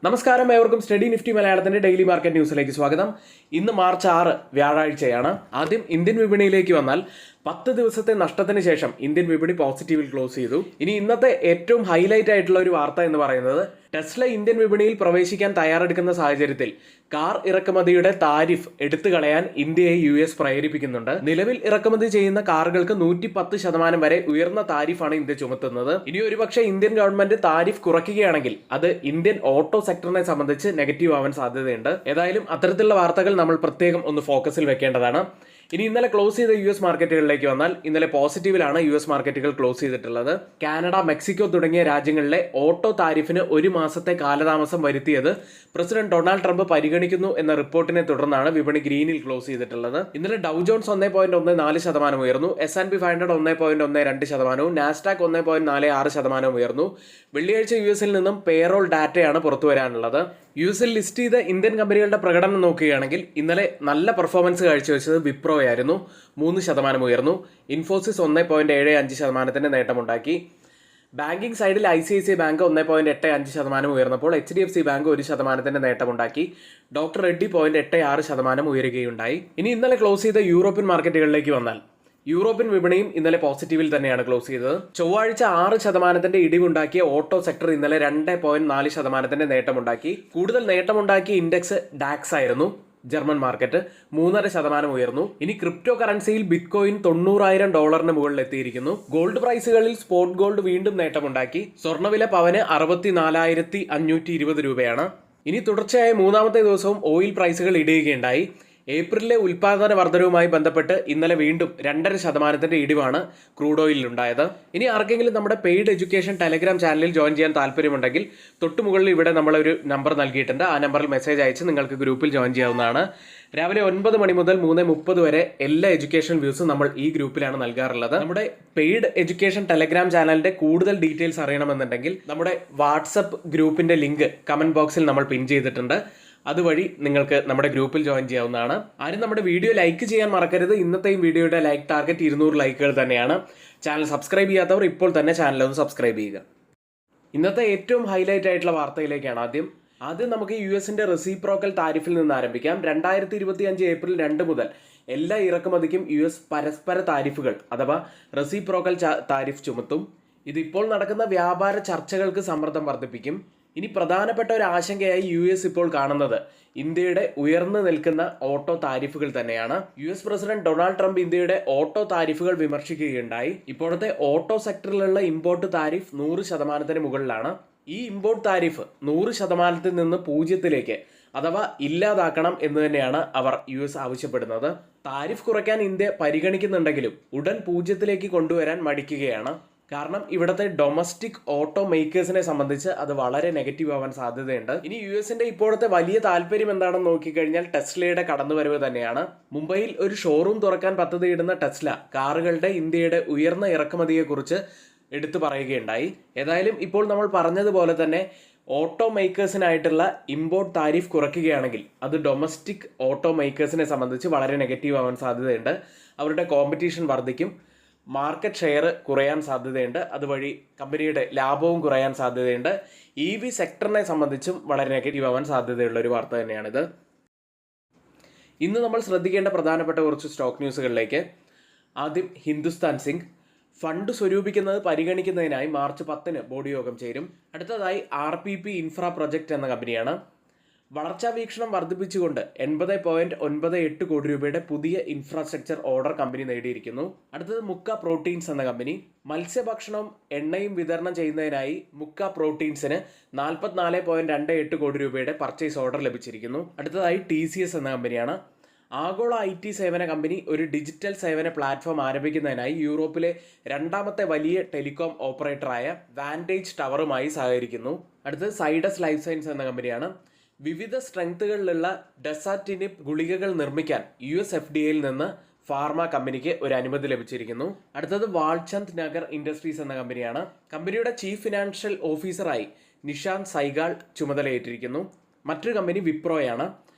നമസ്കാരം, ഏവർക്കും study Nifty മലയാളത്തിന്റെ ഡെയിലി മാർക്കറ്റ് ന്യൂസിലേക്ക് സ്വാഗതം. ഇന്ന് മാർച്ച് 6 വ്യാഴാഴ്ചയാണ്. ആദ്യം ഇന്ത്യൻ വിപണിയിലേക്ക് വന്നാൽ 10 ദിവസത്തെ നഷ്ടത്തിന് ശേഷം ഇന്ത്യൻ വിപണി പോസിറ്റീവിൽ ക്ലോസ് ചെയ്തു. ഇനി ഇന്നത്തെ ഏറ്റവും ഹൈലൈറ്റ് ആയിട്ടുള്ള ഒരു വാർത്ത എന്ന് പറയുന്നത് ടെസ്ല ഇന്ത്യൻ വിപണിയിൽ പ്രവേശിക്കാൻ തയ്യാറെടുക്കുന്ന സാഹചര്യത്തിൽ കാർ ഇറക്കുമതിയുടെ താരിഫ് എടുത്തു കളയാൻ ഇന്ത്യയെ US പ്രേരിപ്പിക്കുന്നുണ്ട്. നിലവിൽ ഇറക്കുമതി ചെയ്യുന്ന കാറുകൾക്ക് 110% വരെ ഉയർന്ന താരിഫാണ് ഇന്ത്യ ചുമത്തുന്നത്. ഇനി ഒരുപക്ഷെ ഇന്ത്യൻ ഗവൺമെന്റ് താരിഫ് കുറയ്ക്കുകയാണെങ്കിൽ അത് ഇന്ത്യൻ ഓട്ടോ സെക്ടറിനെ സംബന്ധിച്ച് നെഗറ്റീവ് ആവാൻ സാധ്യതയുണ്ട്. ഏതായാലും അത്തരത്തിലുള്ള വാർത്തകൾ നമ്മൾ പ്രത്യേകം ഒന്ന് ഫോക്കസിൽ വെക്കേണ്ടതാണ്. ഇനി ഇന്നലെ ക്ലോസ് ചെയ്ത US മാർക്കറ്റുകളിലേക്ക് വന്നാൽ ഇന്നലെ പോസിറ്റീവിലാണ് US മാർക്കറ്റുകൾ ക്ലോസ് ചെയ്തിട്ടുള്ളത്. കാനഡ, മെക്സിക്കോ തുടങ്ങിയ രാജ്യങ്ങളിലെ ഓട്ടോ താരിഫിന് 1 മാസത്തെ കാലതാമസം വരുത്തിയത് പ്രസിഡന്റ് ഡൊണാൾഡ് ട്രംപ് പരിഗണിക്കുന്നു എന്ന റിപ്പോർട്ടിനെ തുടർന്നാണ് വിപണി ഗ്രീനിൽ ക്ലോസ് ചെയ്തിട്ടുള്ളത്. ഇന്നലെ ഡൗ ജോൺസ് 1.14% ഉയർന്നു, S&P 500 1.12%, നാസ്ഡാക്ക് 1.46% ഉയർന്നു. വെള്ളിയാഴ്ച US-ൽ നിന്നും പേറോൾ ഡാറ്റയാണ് പുറത്തു വരാനുള്ളത്. US-ൽ ലിസ്റ്റ് ചെയ്ത ഇന്ത്യൻ കമ്പനികളുടെ പ്രകടനം നോക്കുകയാണെങ്കിൽ ഇന്നലെ നല്ല പെർഫോമൻസ് കാഴ്ചവെച്ചത് വിപ്രോ ആയിരുന്നു. 3% ഉയർന്നു. ഇൻഫോസിസ് 1.75% നേട്ടമുണ്ടാക്കി. ബാങ്കിംഗ് സൈഡിൽ ICICI ബാങ്ക് 1.85% ഉയർന്നപ്പോൾ HDFC ബാങ്ക് 1% നേട്ടമുണ്ടാക്കി. ഡോക്ടർ റെഡ്ഡി 0.86% ഉയരുകയുണ്ടായി. ഇനി ഇന്നലെ ക്ലോസ് ചെയ്ത യൂറോപ്യൻ മാർക്കറ്റുകളിലേക്ക് വന്നാൽ യൂറോപ്യൻ വിപണിയും ഇന്നലെ പോസിറ്റീവിൽ തന്നെയാണ് ക്ലോസ് ചെയ്തത്. ചൊവ്വാഴ്ച 6% ഇടിവുണ്ടാക്കിയ ഓട്ടോ സെക്ടർ ഇന്നലെ 2.4% നേട്ടമുണ്ടാക്കി. കൂടുതൽ നേട്ടമുണ്ടാക്കിയ ഇൻഡെക്സ് ഡാക്സ് ആയിരുന്നു. ജർമ്മൻ മാർക്കറ്റ് 3.5% ഉയർന്നു. ഇനി ക്രിപ്റ്റോ കറൻസിയിൽ ബിറ്റ്കോയിൻ $90,000 മുകളിൽ എത്തിയിരിക്കുന്നു. ഗോൾഡ് പ്രൈസുകളിൽ സ്പോട്ട് ഗോൾഡ് വീണ്ടും നേട്ടമുണ്ടാക്കി. സ്വർണ്ണവില പവന് 64,520 രൂപയാണ്. ഇനി തുടർച്ചയായ മൂന്നാമത്തെ ദിവസവും ഓയിൽ പ്രൈസുകൾ ഇടിയുകയുണ്ടായി. ഏപ്രിലിലെ ഉൽപാദന വർധനവുമായി ബന്ധപ്പെട്ട് ഇന്നലെ വീണ്ടും 2.5% ഇടിവാണ് ക്രൂഡ് ഓയിലിൽ ഉണ്ടായത്. ഇനി ആർക്കെങ്കിലും നമ്മുടെ പെയ്ഡ് എഡ്യൂക്കേഷൻ ടെലഗ്രാം ചാനലിൽ ജോയിൻ ചെയ്യാൻ താല്പര്യമുണ്ടെങ്കിൽ തൊട്ടുമുകളിൽ ഇവിടെ നമ്മളൊരു നമ്പർ നൽകിയിട്ടുണ്ട്. ആ നമ്പറിൽ മെസ്സേജ് അയച്ച് നിങ്ങൾക്ക് ഗ്രൂപ്പിൽ ജോയിൻ ചെയ്യാവുന്നതാണ്. രാവിലെ 9 മണി മുതൽ 3:30 വരെ എല്ലാ എഡ്യൂക്കേഷൻ വ്യൂസും നമ്മൾ ഈ ഗ്രൂപ്പിലാണ് നൽകാറുള്ളത്. നമ്മുടെ പെയ്ഡ് എഡ്യൂക്കേഷൻ ടെലഗ്രാം ചാനലിന്റെ കൂടുതൽ ഡീറ്റെയിൽസ് അറിയണമെന്നുണ്ടെങ്കിൽ നമ്മുടെ വാട്സപ്പ് ഗ്രൂപ്പിന്റെ ലിങ്ക് കമന്റ് ബോക്സിൽ നമ്മൾ പിൻ ചെയ്തിട്ടുണ്ട്. അതുവഴി നിങ്ങൾക്ക് നമ്മുടെ ഗ്രൂപ്പിൽ ജോയിൻ ചെയ്യാവുന്നതാണ്. ആരും നമ്മുടെ വീഡിയോ ലൈക്ക് ചെയ്യാൻ മറക്കരുത്. ഇന്നത്തെയും വീഡിയോയുടെ ലൈക്ക് ടാർഗറ്റ് 200 ലൈക്കുകൾ തന്നെയാണ്. ചാനൽ സബ്സ്ക്രൈബ് ചെയ്യാത്തവർ ഇപ്പോൾ തന്നെ ചാനൽ ഒന്ന് സബ്സ്ക്രൈബ് ചെയ്യുക. ഇന്നത്തെ ഏറ്റവും ഹൈലൈറ്റ് ആയിട്ടുള്ള വാർത്തയിലേക്കാണ് ആദ്യം നമുക്ക് US-ന്റെ റെസിപ്രോക്കൽ താരിഫിൽ നിന്ന് ആരംഭിക്കാം. 2025 ഏപ്രിൽ 2 മുതൽ എല്ലാ ഇറക്കുമതിക്കും US പരസ്പര താരിഫുകൾ അഥവാ റെസിപ്രോക്കൽ താരിഫ് ചുമത്തും. ഇതിപ്പോൾ നടക്കുന്ന വ്യാപാര ചർച്ചകൾക്ക് സമ്മർദ്ദം വർദ്ധിപ്പിക്കും. ഇനി പ്രധാനപ്പെട്ട ഒരു ആശങ്കയായി US ഇപ്പോൾ കാണുന്നത് ഇന്ത്യയുടെ ഉയർന്നു നിൽക്കുന്ന ഓട്ടോ താരിഫുകൾ തന്നെയാണ്. US പ്രസിഡന്റ് ഡൊണാൾഡ് ട്രംപ് ഇന്ത്യയുടെ ഓട്ടോ താരിഫുകൾ വിമർശിക്കുകയുണ്ടായി. ഇപ്പോഴത്തെ ഓട്ടോ സെക്ടറിലുള്ള ഇമ്പോർട്ട് താരിഫ് 100% മുകളിലാണ്. ഈ ഇമ്പോർട്ട് താരിഫ് 100% നിന്ന് 0 അഥവാ ഇല്ലാതാക്കണം എന്ന് തന്നെയാണ് അവർ US ആവശ്യപ്പെടുന്നത്. താരിഫ് കുറയ്ക്കാൻ ഇന്ത്യ പരിഗണിക്കുന്നുണ്ടെങ്കിലും ഉടൻ 0 കൊണ്ടുവരാൻ മടിക്കുകയാണ്. കാരണം ഇവിടുത്തെ ഡൊമസ്റ്റിക് ഓട്ടോ മേക്കേഴ്സിനെ സംബന്ധിച്ച് അത് വളരെ നെഗറ്റീവ് ആവാൻ സാധ്യതയുണ്ട്. ഇനി US-ന്റെ ഇപ്പോഴത്തെ വലിയ താല്പര്യം എന്താണെന്ന് നോക്കിക്കഴിഞ്ഞാൽ ടെസ്ലയുടെ കടന്നുവരവ് തന്നെയാണ്. മുംബൈയിൽ ഒരു ഷോറൂം തുറക്കാൻ പദ്ധതിയിടുന്ന ടെസ്ല കാറുകളുടെ ഇന്ത്യയുടെ ഉയർന്ന ഇറക്കുമതിയെക്കുറിച്ച് എടുത്തു പറയുകയുണ്ടായി. ഏതായാലും ഇപ്പോൾ നമ്മൾ പറഞ്ഞതുപോലെ തന്നെ ഓട്ടോ മേക്കേഴ്സിനായിട്ടുള്ള ഇമ്പോർട്ട് താരിഫ് കുറയ്ക്കുകയാണെങ്കിൽ അത് ഡൊമസ്റ്റിക് ഓട്ടോ മേക്കേഴ്സിനെ സംബന്ധിച്ച് വളരെ നെഗറ്റീവ് ആവാൻ സാധ്യതയുണ്ട്. അവരുടെ കോമ്പറ്റീഷൻ വർദ്ധിക്കും, മാർക്കറ്റ് ഷെയർ കുറയാൻ സാധ്യതയുണ്ട്, അതുവഴി കമ്പനിയുടെ ലാഭവും കുറയാൻ സാധ്യതയുണ്ട്. EV സെക്ടറിനെ സംബന്ധിച്ചും വളരെ നെഗറ്റീവ് ആവാൻ സാധ്യതയുള്ള ഒരു വാർത്ത തന്നെയാണിത്. ഇന്ന് നമ്മൾ ശ്രദ്ധിക്കേണ്ട പ്രധാനപ്പെട്ട കുറച്ച് സ്റ്റോക്ക് ന്യൂസുകളിലേക്ക്. ആദ്യം ഹിന്ദുസ്ഥാൻ സിങ്ക് ഫണ്ട് സ്വരൂപിക്കുന്നത് പരിഗണിക്കുന്നതിനായി മാർച്ച് 10 ബോർഡ് യോഗം ചേരും. അടുത്തതായി RPP ഇൻഫ്ര പ്രൊജക്ട് എന്ന കമ്പനിയാണ്. വളർച്ചാ വീക്ഷണം വർദ്ധിപ്പിച്ചുകൊണ്ട് 80.98 കോടി രൂപയുടെ പുതിയ ഇൻഫ്രാസ്ട്രക്ചർ ഓർഡർ കമ്പനി നേടിയിരിക്കുന്നു. അടുത്തത് മുക്ക പ്രോട്ടീൻസ് എന്ന കമ്പനി. മത്സ്യഭക്ഷണവും എണ്ണയും വിതരണം ചെയ്യുന്നതിനായി മുക്ക പ്രോട്ടീൻസിന് 44.28 കോടി രൂപയുടെ പർച്ചേസ് ഓർഡർ ലഭിച്ചിരിക്കുന്നു. അടുത്തതായി TCS എന്ന കമ്പനിയാണ്. ആഗോള IT സേവന കമ്പനി ഒരു ഡിജിറ്റൽ സേവന പ്ലാറ്റ്ഫോം ആരംഭിക്കുന്നതിനായി യൂറോപ്പിലെ 2ാമത്തെ വലിയ ടെലികോം ഓപ്പറേറ്ററായ വാൻറ്റേജ് ടവറുമായി സഹകരിക്കുന്നു. അടുത്തത് സൈഡസ് ലൈഫ് സയൻസ് എന്ന കമ്പനിയാണ്. വിവിധ സ്ട്രെങ്ത്തുകളിലുള്ള ഡെസാറ്റിനിബ് ഗുളികകൾ നിർമ്മിക്കാൻ US FDA-യിൽ നിന്ന് ഫാർമ കമ്പനിക്ക് ഒരു അനുമതി ലഭിച്ചിരിക്കുന്നു. അടുത്തത് വാൾചന്ദ് നഗർ ഇൻഡസ്ട്രീസ് എന്ന കമ്പനിയാണ്. കമ്പനിയുടെ ചീഫ് ഫിനാൻഷ്യൽ ഓഫീസറായി നിഷാന്ത് സൈഗാൾ ചുമതലയേറ്റിരിക്കുന്നു. മറ്റൊരു കമ്പനി വിപ്രോയാണ്.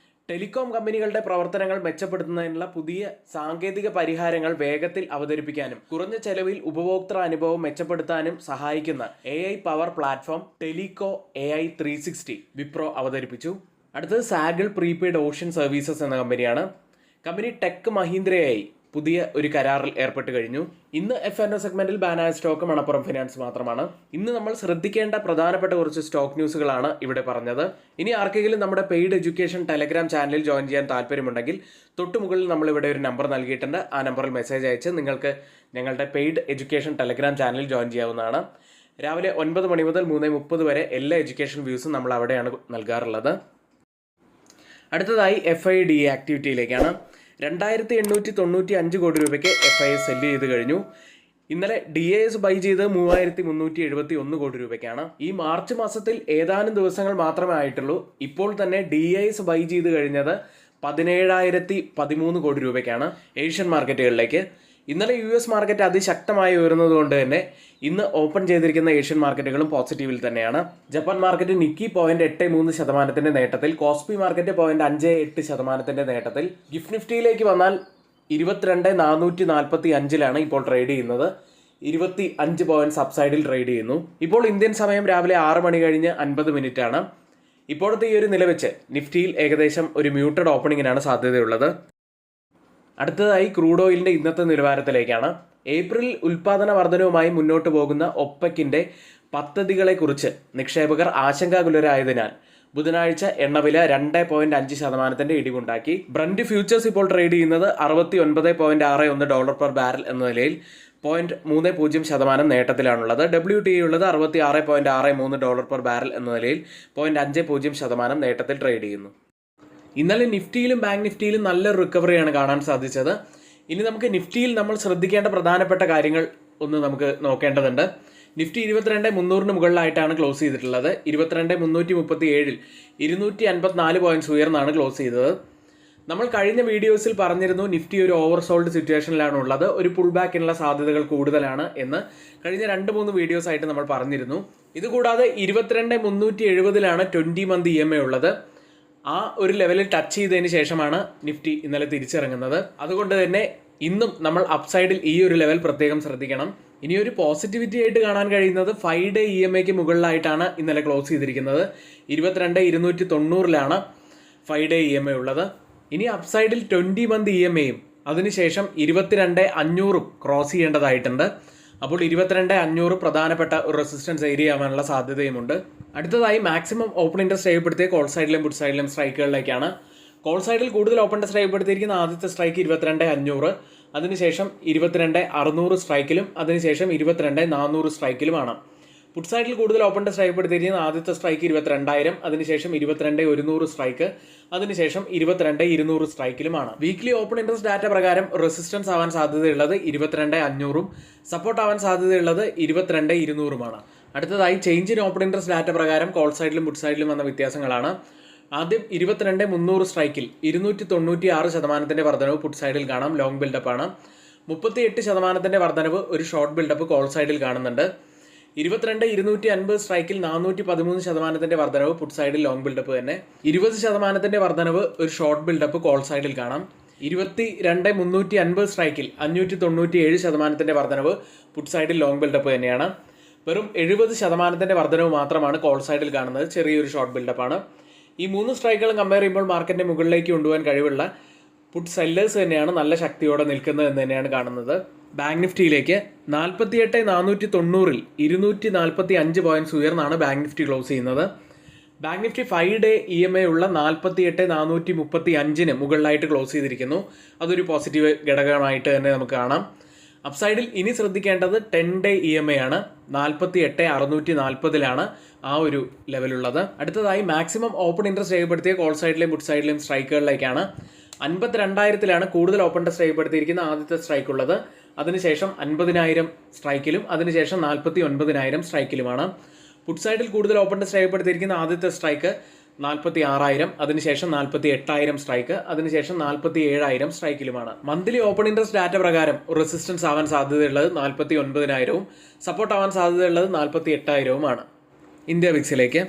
ടെലികോം കമ്പനികളുടെ പ്രവർത്തനങ്ങൾ മെച്ചപ്പെടുത്തുന്നതിനുള്ള പുതിയ സാങ്കേതിക പരിഹാരങ്ങൾ വേഗത്തിൽ അവതരിപ്പിക്കാനും കുറഞ്ഞ ചെലവിൽ ഉപഭോക്തൃ അനുഭവം മെച്ചപ്പെടുത്താനും സഹായിക്കുന്ന AI power platform telco AI 360 Wipro അവതരിപ്പിച്ചു. അടുത്തത് സാഗിൾ പ്രീപെയ്ഡ് ഓഷ്യൻ സർവീസസ് എന്ന കമ്പനിയാണ്. കമ്പനി ടെക് മഹീന്ദ്രയായി പുതിയ ഒരു കരാറിൽ ഏർപ്പെട്ട് കഴിഞ്ഞു. ഇന്ന് F&O സെഗ്മെന്റിൽ ബാനായ സ്റ്റോക്ക് മണപ്പുറം ഫിനാൻസ് മാത്രമാണ്. ഇന്ന് നമ്മൾ ശ്രദ്ധിക്കേണ്ട പ്രധാനപ്പെട്ട കുറച്ച് സ്റ്റോക്ക് ന്യൂസുകളാണ് ഇവിടെ പറഞ്ഞത്. ഇനി ആർക്കെങ്കിലും നമ്മുടെ പെയ്ഡ് എഡ്യൂക്കേഷൻ ടെലഗ്രാം ചാനലിൽ ജോയിൻ ചെയ്യാൻ താല്പര്യമുണ്ടെങ്കിൽ തൊട്ടുമുകളിൽ നമ്മൾ ഇവിടെ ഒരു നമ്പർ നൽകിയിട്ടുണ്ട്. ആ നമ്പറിൽ മെസ്സേജ് അയച്ച് നിങ്ങൾക്ക് ഞങ്ങളുടെ പെയ്ഡ് എഡ്യൂക്കേഷൻ ടെലഗ്രാം ചാനലിൽ ജോയിൻ ചെയ്യാവുന്നതാണ്. രാവിലെ 9 മണി മുതൽ 3:30 വരെ എല്ലാ എഡ്യൂക്കേഷൻ വ്യൂസും നമ്മൾ അവിടെയാണ് നൽകാറുള്ളത്. അടുത്തതായി FIDA ആക്ടിവിറ്റിയിലേക്കാണ്. 2895 കോടി രൂപയ്ക്ക് FIS സെല്ല് ചെയ്ത് കഴിഞ്ഞു. ഇന്നലെ DIS ബൈ ചെയ്ത് 3371 കോടി രൂപയ്ക്കാണ്. ഈ മാർച്ച് മാസത്തിൽ ഏതാനും ദിവസങ്ങൾ മാത്രമേ ആയിട്ടുള്ളൂ. ഇപ്പോൾ തന്നെ DIS ബൈ ചെയ്ത് കഴിഞ്ഞത് 17,013 കോടി രൂപയ്ക്കാണ് ഏഷ്യൻ മാർക്കറ്റുകളിലേക്ക്. ഇന്നലെ US മാർക്കറ്റ് അതിശക്തമായി ഉയർന്നത് കൊണ്ട് തന്നെ ഇന്ന് ഓപ്പൺ ചെയ്തിരിക്കുന്ന ഏഷ്യൻ മാർക്കറ്റുകളും പോസിറ്റീവിൽ തന്നെയാണ്. ജപ്പാൻ മാർക്കറ്റ് നിക്കി 0.83% നേട്ടത്തിൽ, കോസ്പി മാർക്കറ്റ് 0.58% നേട്ടത്തിൽ. ഗിഫ്റ്റ് നിഫ്റ്റിയിലേക്ക് വന്നാൽ 22,445 ഇപ്പോൾ ട്രേഡ് ചെയ്യുന്നത്. 25 പോയിന്റ്സ് അപ്സൈഡിൽ ട്രേഡ് ചെയ്യുന്നു. ഇപ്പോൾ ഇന്ത്യൻ സമയം രാവിലെ 6 മണി കഴിഞ്ഞ് 50 മിനിറ്റ് ആണ്. ഇപ്പോഴത്തെ ഈ ഒരു നില വെച്ച് നിഫ്റ്റിയിൽ ഏകദേശം ഒരു മ്യൂട്ടഡ് ഓപ്പണിങ്ങിനാണ് സാധ്യതയുള്ളത്. അടുത്തതായി ക്രൂഡ് ഓയിലിന്റെ ഇന്നത്തെ നിലവാരത്തിലേക്കാണ്. ഏപ്രിൽ ഉൽപാദന വർധനവുമായി മുന്നോട്ട് പോകുന്ന ഒപ്പെക്കിന്റെ പദ്ധതികളെക്കുറിച്ച് നിക്ഷേപകർ ആശങ്കാകുലരായതിനാൽ ബുധനാഴ്ച എണ്ണവില 2.5% ഇടിവുണ്ടാക്കി. ബ്രന്റ് ഫ്യൂച്ചേഴ്സ് ഇപ്പോൾ ട്രേഡ് ചെയ്യുന്നത് $69.61 പെർ ബാരൽ എന്ന നിലയിൽ 0.30% നേട്ടത്തിലാണുള്ളത്. WTI ഉള്ളത് $66.63 പെർ ബാരൽ എന്ന നിലയിൽ 0.50% നേട്ടത്തിൽ ട്രേഡ് ചെയ്യുന്നു. ഇന്നലെ നിഫ്റ്റിയിലും ബാങ്ക് നിഫ്റ്റിയിലും നല്ലൊരു റിക്കവറിയാണ് കാണാൻ സാധിച്ചത്. ഇനി നമുക്ക് നിഫ്റ്റിയിൽ നമ്മൾ ശ്രദ്ധിക്കേണ്ട പ്രധാനപ്പെട്ട കാര്യങ്ങൾ ഒന്ന് നമുക്ക് നോക്കേണ്ടതുണ്ട്. നിഫ്റ്റി 22,300 മുകളിലായിട്ടാണ് ക്ലോസ് ചെയ്തിട്ടുള്ളത്. 22,337 254 പോയിന്റ്സ് ഉയർന്നാണ് ക്ലോസ് ചെയ്തത്. നമ്മൾ കഴിഞ്ഞ വീഡിയോസിൽ പറഞ്ഞിരുന്നു നിഫ്റ്റി ഒരു ഓവർസോൾഡ് സിറ്റുവേഷനിലാണ് ഉള്ളത്, ഒരു പുൾ ബാക്കിനുള്ള സാധ്യതകൾ കൂടുതലാണ് എന്ന് കഴിഞ്ഞ 2-3 വീഡിയോസ് ആയിട്ട് നമ്മൾ പറഞ്ഞിരുന്നു. ഇതുകൂടാതെ 22,370 20 മന്ത് EMA ഉള്ളത്. ആ ഒരു ലെവലിൽ ടച്ച് ചെയ്തതിന് ശേഷമാണ് നിഫ്റ്റി ഇന്നലെ തിരിച്ചിറങ്ങുന്നത്. അതുകൊണ്ട് തന്നെ ഇന്നും നമ്മൾ അപ്സൈഡിൽ ഈ ഒരു ലെവൽ പ്രത്യേകം ശ്രദ്ധിക്കണം. ഇനി ഒരു പോസിറ്റിവിറ്റി ആയിട്ട് കാണാൻ കഴിയുന്നത് 5 ഡേ EMAക്ക് മുകളിലായിട്ടാണ് ഇന്നലെ ക്ലോസ് ചെയ്തിരിക്കുന്നത്. 22,290 5 ഡേ EMA ഉള്ളത്. ഇനി അപ്സൈഡിൽ 20 മന്ത് EMAയും അതിനുശേഷം 22,500 ക്രോസ് ചെയ്യേണ്ടതായിട്ടുണ്ട്. അപ്പോൾ 22,500 പ്രധാനപ്പെട്ട ഒരു റെസിസ്റ്റൻസ് ഏരിയ ആവാനുള്ള സാധ്യതയുമുണ്ട്. അടുത്തതായി മാക്സിമം ഓപ്പൺ ഇൻട്രസ്റ്റ് രേഖപ്പെടുത്തിയ കോൾ സൈഡിലും പുട്ട് സൈഡിലും സ്ട്രൈക്കുകളിലേക്കാണ്. കോൾ സൈഡിൽ കൂടുതൽ ഓപ്പൺ ഇൻട്രസ്റ്റ് രേഖപ്പെടുത്തിയിരിക്കുന്ന ആദ്യത്തെ സ്ട്രൈക്ക് 22,500, അതിനുശേഷം 22,600 സ്ട്രൈക്കിലും അതിനുശേഷം 22,400 സ്ട്രൈക്കിലുമാണ്. പുട്ട് സൈഡിൽ കൂടുതൽ ഓപ്പൺ ഇൻട്രസ്റ്റ് രേഖപ്പെടുത്തിയിരിക്കുന്ന ആദ്യത്തെ സ്ട്രൈക്ക് 22,000, അതിനുശേഷം 22,100 സ്ട്രൈക്ക്, അതിനുശേഷം 22,200 സ്ട്രൈക്കിലുമാണ്. വീക്ക്ലി ഓപ്പൺ ഇൻട്രസ്റ്റ് ഡാറ്റ പ്രകാരം റെസിസ്റ്റൻസ് ആവാൻ സാധ്യതയുള്ളത് 22,500, സപ്പോർട്ട് ആവാൻ സാധ്യതയുള്ളത് 22,200. അടുത്തതായി change in open interest data പ്രകാരം കോൾ സൈഡിലും പുട്ട് സൈഡിലും വന്ന വ്യത്യാസങ്ങളാണ്. ആദ്യം 22,300 സ്ട്രൈക്കിൽ 296% വർധനവ് പുട്ട് സൈഡിൽ കാണാം, ലോങ് ബിൽഡപ്പ് ആണ്. 38% വർധനവ് ഒരു ഷോർട്ട് ബിൽഡപ്പ് കോൾ സൈഡിൽ കാണുന്നുണ്ട്. 22,250 സ്ട്രൈക്കിൽ 413% വർധനവ് പുട്ട് സൈഡിൽ ലോങ് ബിൽഡപ്പ് തന്നെ. 20% വർധനവ് ഒരു ഷോർട്ട് ബിൽഡപ്പ് കോൾ സൈഡിൽ കാണാം. 22,350 സ്ട്രൈക്കിൽ 597% വർധനവ് പുട്ട് സൈഡിൽ ലോങ് ബിൽഡപ്പ് തന്നെയാണ്. വെറും 70% വർധനവ് മാത്രമാണ് കോൾ സൈഡിൽ കാണുന്നത്, ചെറിയൊരു ഷോർട്ട് ബിൽഡപ്പാണ്. ഈ 3 സ്ട്രൈക്കുകളും കമ്പയർ ചെയ്യുമ്പോൾ മാർക്കറ്റിനെ മുകളിലേക്ക് കൊണ്ടുപോകാൻ കഴിവുള്ള പുട്ട് സെല്ലേഴ്സ് തന്നെയാണ് നല്ല ശക്തിയോടെ നിൽക്കുന്നത് എന്ന് തന്നെയാണ് കാണുന്നത്. ബാങ്ക് നിഫ്റ്റിയിലേക്ക് 48,490 245 പോയിന്റ്സ് ഉയർന്നാണ് ബാങ്ക് നിഫ്റ്റി ക്ലോസ് ചെയ്യുന്നത്. ബാങ്ക് നിഫ്റ്റി 5 ഡേ EMA ഉള്ള 48,435 മുകളിലായിട്ട് ക്ലോസ് ചെയ്തിരിക്കുന്നു. അതൊരു പോസിറ്റീവ് ഘടകമായിട്ട് തന്നെ നമുക്ക് കാണാം. അപ്സൈഡിൽ ഇനി ശ്രദ്ധിക്കേണ്ടത് 10 ഡേ EMA ആണ്. 48,640 ആ ഒരു ലെവലുള്ളത്. അടുത്തതായി മാക്സിമം ഓപ്പൺ ഇൻട്രസ്റ്റ് രേഖപ്പെടുത്തിയ കോൾ സൈഡിലെയും പുട്ട് സൈഡിലെയും സ്ട്രൈക്കുകളിലേക്കാണ്. 52,000 കൂടുതൽ ഓപ്പൺ ഇൻട്രസ്റ്റ് രേഖപ്പെടുത്തിയിരിക്കുന്ന ആദ്യത്തെ സ്ട്രൈക്ക് ഉള്ളത്. അതിനുശേഷം 50,000 സ്ട്രൈക്കിലും അതിനുശേഷം 49,000 സ്ട്രൈക്കിലുമാണ്. പുട്ട് സൈഡിൽ കൂടുതൽ ഓപ്പൺ ഇൻട്രസ്റ്റ് രേഖപ്പെടുത്തിയിരിക്കുന്ന ആദ്യത്തെ സ്ട്രൈക്ക് 46,000, അതിനുശേഷം 48,000 സ്ട്രൈക്ക്, അതിനുശേഷം 47,000 സ്ട്രൈക്കിലുമാണ്. മന്ത്ലി ഓപ്പൺ ഇൻട്രസ്റ്റ് ഡാറ്റ പ്രകാരം റെസിസ്റ്റൻസ് ആവാൻ സാധ്യതയുള്ളത് 49,000, സപ്പോർട്ട് ആവാൻ സാധ്യതയുള്ളത് 48,000. ഇന്ത്യ വിക്സിലേക്ക്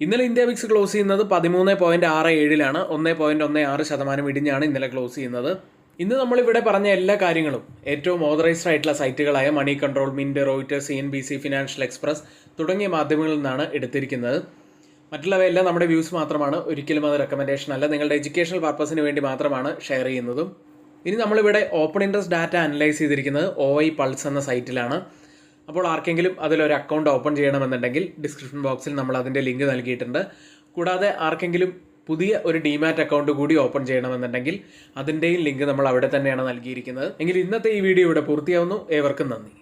ഇന്നലെ ഇന്ത്യ വിക്സ് ക്ലോസ് ചെയ്യുന്നത് 13.67 1.16% ഇടിഞ്ഞാണ് ഇന്നലെ ക്ലോസ് ചെയ്യുന്നത്. ഇന്ന് നമ്മളിവിടെ പറഞ്ഞ എല്ലാ കാര്യങ്ങളും ഏറ്റവും ഓതറൈസ്ഡ് ആയിട്ടുള്ള സൈറ്റുകളായ Moneycontrol, Mint, Reuters, CNBC, Financial Express തുടങ്ങിയ മാധ്യമങ്ങളിൽ നിന്നാണ് എടുത്തിരിക്കുന്നത്. മറ്റുള്ളവയെല്ലാം നമ്മുടെ വ്യൂസ് മാത്രമാണ്, ഒരിക്കലും അത് റെക്കമെൻഡേഷൻ അല്ല. നിങ്ങളുടെ എഡ്യൂക്കേഷണൽ പർപ്പസിന് വേണ്ടി മാത്രമാണ് ഷെയർ ചെയ്യുന്നതും. ഇനി നമ്മളിവിടെ ഓപ്പൺ ഇൻട്രസ്റ്റ് ഡാറ്റ അനലൈസ് ചെയ്തിരിക്കുന്നത് OI പൾസ് എന്ന സൈറ്റിലാണ്. അപ്പോൾ ആർക്കെങ്കിലും അതിലൊരു അക്കൗണ്ട് ഓപ്പൺ ചെയ്യണമെന്നുണ്ടെങ്കിൽ ഡിസ്ക്രിപ്ഷൻ ബോക്സിൽ നമ്മൾ അതിൻ്റെ ലിങ്ക് നൽകിയിട്ടുണ്ട്. കൂടാതെ ആർക്കെങ്കിലും പുതിയ ഒരു ഡിമാറ്റ് അക്കൗണ്ട് കൂടി ഓപ്പൺ ചെയ്യണമെന്നുണ്ടെങ്കിൽ അതിൻ്റെയും ലിങ്ക് നമ്മൾ അവിടെ തന്നെയാണ് നൽകിയിരിക്കുന്നത്. എങ്കിൽ ഇന്നത്തെ ഈ വീഡിയോ ഇവിടെ പൂർത്തിയാവുന്നു. ഏവർക്കും നന്ദി.